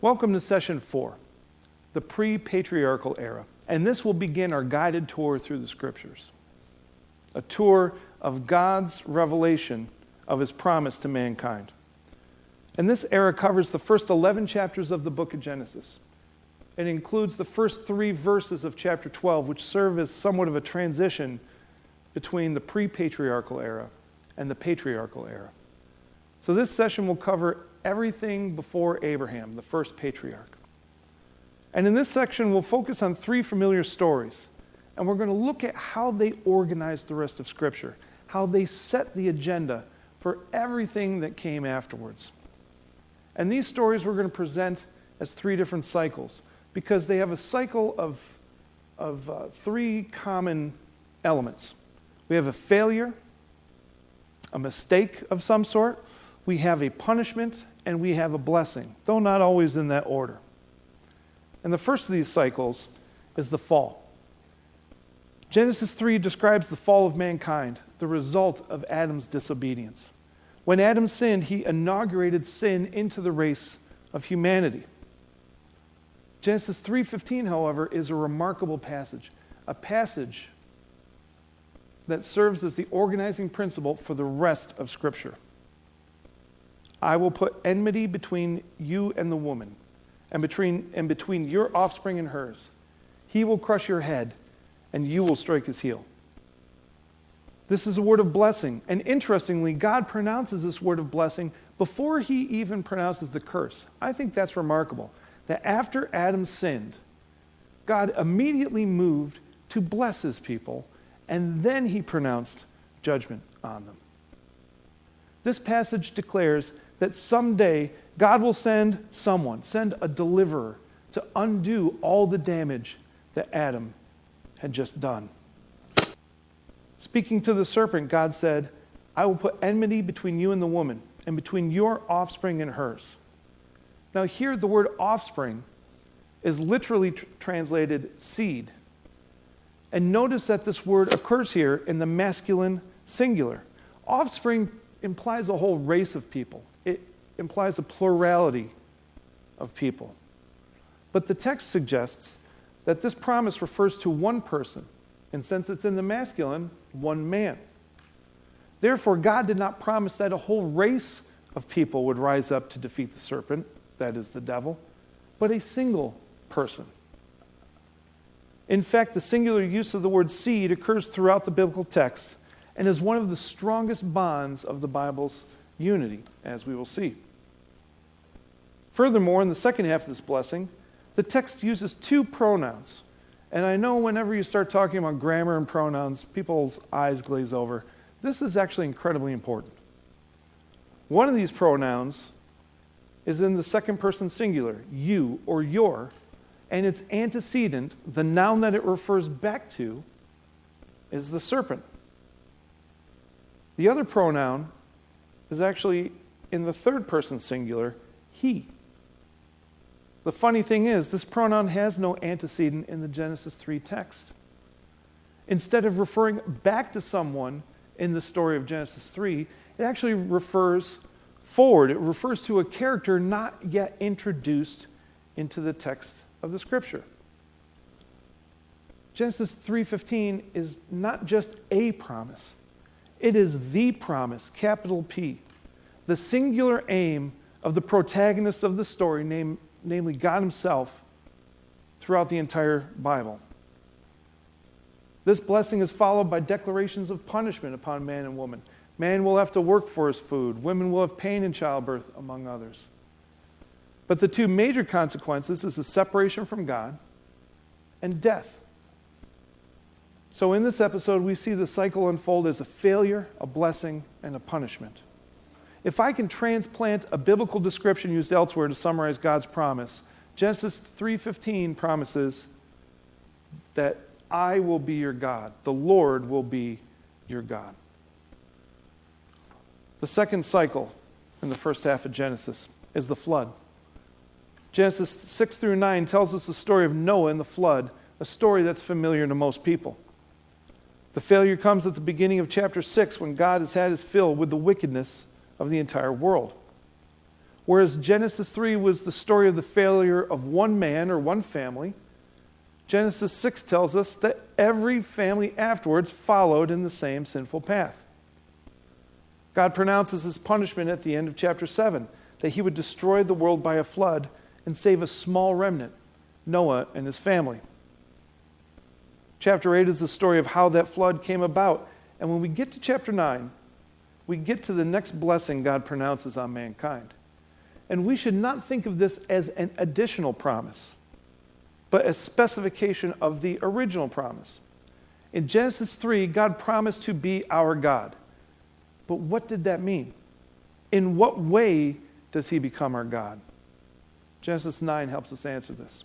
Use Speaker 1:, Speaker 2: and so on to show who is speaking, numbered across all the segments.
Speaker 1: Welcome to Session 4, the Pre Patriarchal Era. And this will begin our guided tour through the Scriptures. A tour of God's revelation of His promise to mankind. And this era covers the first 11 chapters of the book of Genesis. It includes the first 3 verses of chapter 12, which serve as somewhat of a transition between the pre-patriarchal era and the patriarchal era. So this session will cover everything before Abraham, the first patriarch. And in this section, we'll focus on 3 familiar stories. And we're going to look at how they organize the rest of Scripture, how they set the agenda for everything that came afterwards. And these stories we're going to present as 3 different cycles, because they have a cycle of 3 common elements. We have a failure, a mistake of some sort, we have a punishment, and we have a blessing, though not always in that order. And the first of these cycles is the fall. Genesis 3 describes the fall of mankind, the result of Adam's disobedience. When Adam sinned, he inaugurated sin into the race of humanity. Genesis 3:15, however, is a remarkable passage, a passage that serves as the organizing principle for the rest of Scripture. I will put enmity between you and the woman, and between your offspring and hers. He will crush your head, and you will strike his heel. This is a word of blessing. And interestingly, God pronounces this word of blessing before he even pronounces the curse. I think that's remarkable, that after Adam sinned, God immediately moved to bless his people, and then he pronounced judgment on them. This passage declares that someday God will send a deliverer, to undo all the damage that Adam had just done. Speaking to the serpent, God said, I will put enmity between you and the woman, and between your offspring and hers. Now here, the word offspring is literally translated seed. And notice that this word occurs here in the masculine singular. Offspring implies a whole race of people. It implies a plurality of people. But the text suggests that this promise refers to one person, and since it's in the masculine, one man. Therefore, God did not promise that a whole race of people would rise up to defeat the serpent, that is the devil, but a single person. In fact, the singular use of the word seed occurs throughout the biblical text and is one of the strongest bonds of the Bible's unity, as we will see. Furthermore, in the second half of this blessing, the text uses 2 pronouns. And I know whenever you start talking about grammar and pronouns, people's eyes glaze over. This is actually incredibly important. One of these pronouns is in the second person singular, you or your, and its antecedent, the noun that it refers back to, is the serpent. The other pronoun is actually in the third person singular, he. The funny thing is, this pronoun has no antecedent in the Genesis 3 text. Instead of referring back to someone in the story of Genesis 3, it actually refers forward. It refers to a character not yet introduced into the text of the Scripture. Genesis 3:15 is not just a promise. It is the promise, capital P, the singular aim of the protagonist of the story, namely God himself, throughout the entire Bible. This blessing is followed by declarations of punishment upon man and woman. Man will have to work for his food. Women will have pain in childbirth, among others. But the 2 major consequences is the separation from God and death. So in this episode, we see the cycle unfold as a failure, a blessing, and a punishment. If I can transplant a biblical description used elsewhere to summarize God's promise, Genesis 3:15 promises that I will be your God. The Lord will be your God. The second cycle in the first half of Genesis is the flood. Genesis 6-9 tells us the story of Noah and the flood, a story that's familiar to most people. The failure comes at the beginning of chapter 6 when God has had his fill with the wickedness of the entire world. Whereas Genesis 3 was the story of the failure of one man or one family, Genesis 6 tells us that every family afterwards followed in the same sinful path. God pronounces his punishment at the end of chapter 7, that he would destroy the world by a flood and save a small remnant, Noah and his family. Chapter 8 is the story of how that flood came about. And when we get to chapter 9, we get to the next blessing God pronounces on mankind. And we should not think of this as an additional promise, but a specification of the original promise. In Genesis 3, God promised to be our God. But what did that mean? In what way does he become our God? Genesis 9 helps us answer this.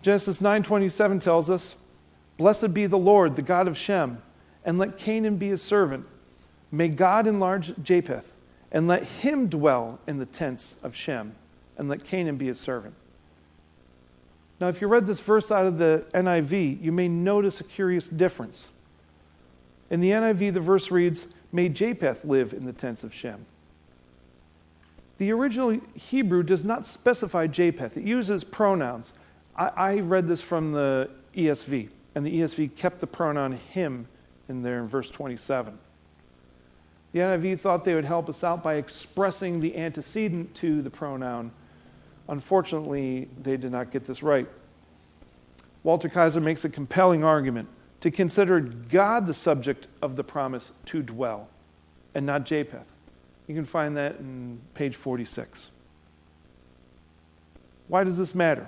Speaker 1: Genesis 9:27 tells us, "Blessed be the Lord, the God of Shem, and let Canaan be his servant. May God enlarge Japheth, and let him dwell in the tents of Shem, and let Canaan be his servant." Now, if you read this verse out of the NIV, you may notice a curious difference. In the NIV, the verse reads, "May Japheth live in the tents of Shem." The original Hebrew does not specify Japheth. It uses pronouns. I read this from the ESV, and the ESV kept the pronoun him in there in verse 27. The NIV thought they would help us out by expressing the antecedent to the pronoun. Unfortunately, they did not get this right. Walter Kaiser makes a compelling argument to consider God the subject of the promise to dwell, and not Japheth. You can find that in page 46. Why does this matter?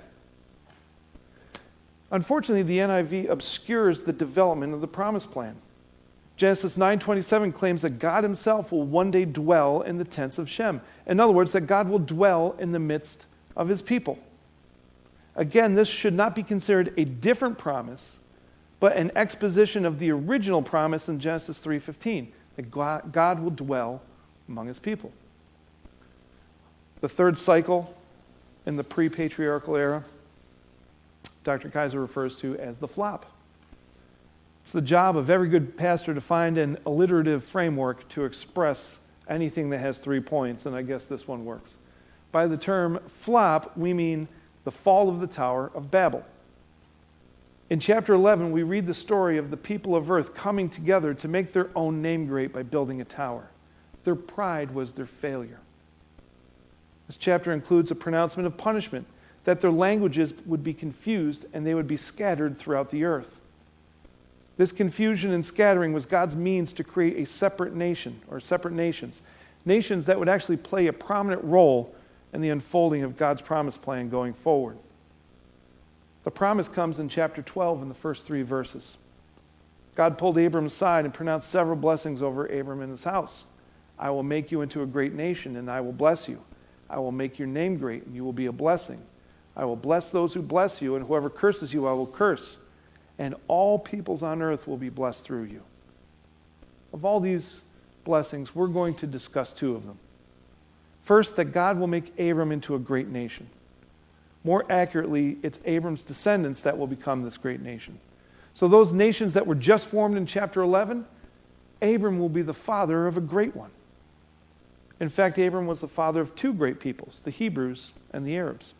Speaker 1: Unfortunately, the NIV obscures the development of the promise plan. Genesis 9:27 claims that God himself will one day dwell in the tents of Shem. In other words, that God will dwell in the midst of his people. Again, this should not be considered a different promise, but an exposition of the original promise in Genesis 3:15, that God will dwell among his people. The third cycle in the pre-patriarchal era, Dr. Kaiser refers to as the flop. It's the job of every good pastor to find an alliterative framework to express anything that has 3 points, and I guess this one works. By the term flop, we mean the fall of the Tower of Babel. In chapter 11, we read the story of the people of earth coming together to make their own name great by building a tower. Their pride was their failure. This chapter includes a pronouncement of punishment, that their languages would be confused and they would be scattered throughout the earth. This confusion and scattering was God's means to create a separate nation, or separate nations. Nations that would actually play a prominent role in the unfolding of God's promise plan going forward. The promise comes in chapter 12 in the first 3 verses. God pulled Abram aside and pronounced several blessings over Abram and his house. "I will make you into a great nation, and I will bless you. I will make your name great, and you will be a blessing. I will bless those who bless you, and whoever curses you I will curse. And all peoples on earth will be blessed through you." Of all these blessings, we're going to discuss 2 of them. First, that God will make Abram into a great nation. More accurately, it's Abram's descendants that will become this great nation. So those nations that were just formed in chapter 11, Abram will be the father of a great one. In fact, Abram was the father of 2 great peoples, the Hebrews and the Arabs.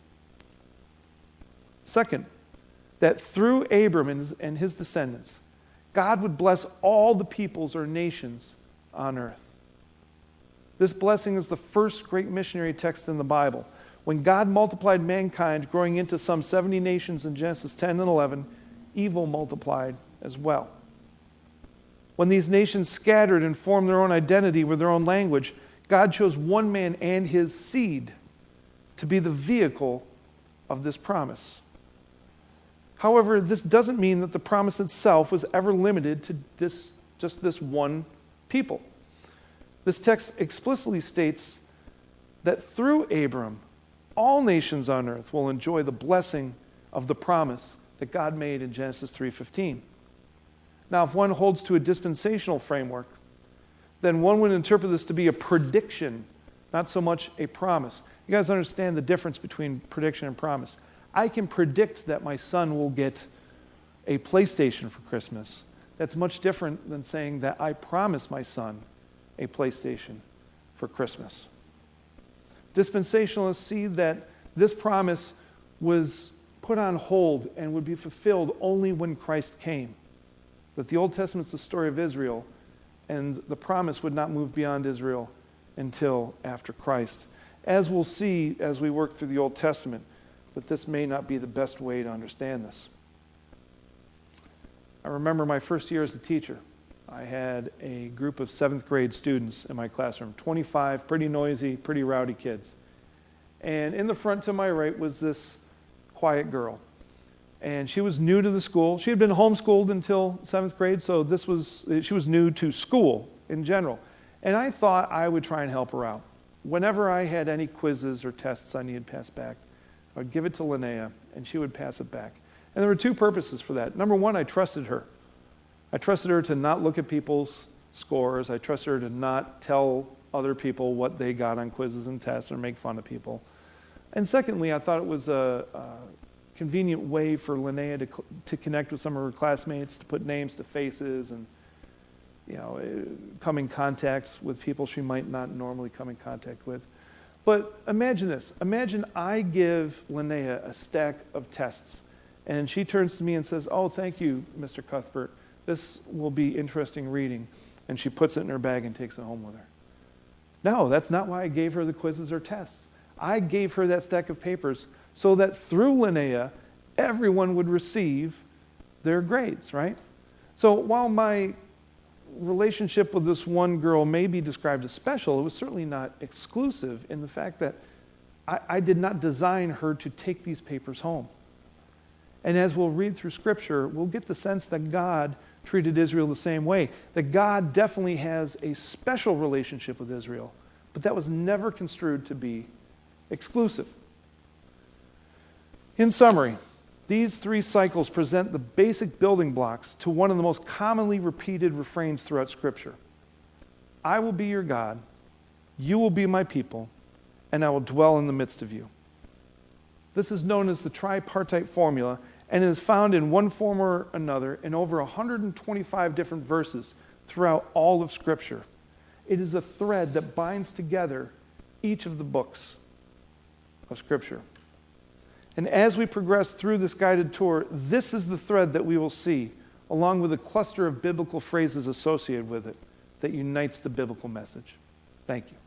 Speaker 1: Second, that through Abram and his descendants, God would bless all the peoples or nations on earth. This blessing is the first great missionary text in the Bible. When God multiplied mankind, growing into some 70 nations in Genesis 10 and 11, evil multiplied as well. When these nations scattered and formed their own identity with their own language, God chose one man and his seed to be the vehicle of this promise. However, this doesn't mean that the promise itself was ever limited to just this one people. This text explicitly states that through Abram, all nations on earth will enjoy the blessing of the promise that God made in Genesis 3:15. Now, if one holds to a dispensational framework, then one would interpret this to be a prediction, not so much a promise. You guys understand the difference between prediction and promise. I can predict that my son will get a PlayStation for Christmas. That's much different than saying that I promise my son a PlayStation for Christmas. Dispensationalists see that this promise was put on hold and would be fulfilled only when Christ came. That the Old Testament is the story of Israel, and the promise would not move beyond Israel until after Christ. As we'll see as we work through the Old Testament, that this may not be the best way to understand this. I remember my first year as a teacher. I had a group of 7th grade students in my classroom, 25 pretty noisy, pretty rowdy kids. And in the front to my right was this quiet girl. And she was new to the school. She had been homeschooled until 7th grade, so she was new to school in general. And I thought I would try and help her out. Whenever I had any quizzes or tests I needed passed back, I would give it to Linnea, and she would pass it back. And there were 2 purposes for that. Number one, I trusted her. I trusted her to not look at people's scores. I trusted her to not tell other people what they got on quizzes and tests or make fun of people. And secondly, I thought it was a convenient way for Linnea to connect with some of her classmates, to put names to faces and come in contact with people she might not normally come in contact with. But imagine this. Imagine I give Linnea a stack of tests, and she turns to me and says, "Oh, thank you, Mr. Cuthbert. This will be interesting reading." And she puts it in her bag and takes it home with her. No, that's not why I gave her the quizzes or tests. I gave her that stack of papers so that through Linnea, everyone would receive their grades, right? So while my relationship with this one girl may be described as special, it was certainly not exclusive in the fact that I did not design her to take these papers home. And as we'll read through Scripture, we'll get the sense that God treated Israel the same way, that God definitely has a special relationship with Israel, but that was never construed to be exclusive. In summary, these 3 cycles present the basic building blocks to one of the most commonly repeated refrains throughout Scripture. I will be your God, you will be my people, and I will dwell in the midst of you. This is known as the Tripartite Formula, and it is found in one form or another in over 125 different verses throughout all of Scripture. It is a thread that binds together each of the books of Scripture. And as we progress through this guided tour, this is the thread that we will see, along with a cluster of biblical phrases associated with it, that unites the biblical message. Thank you.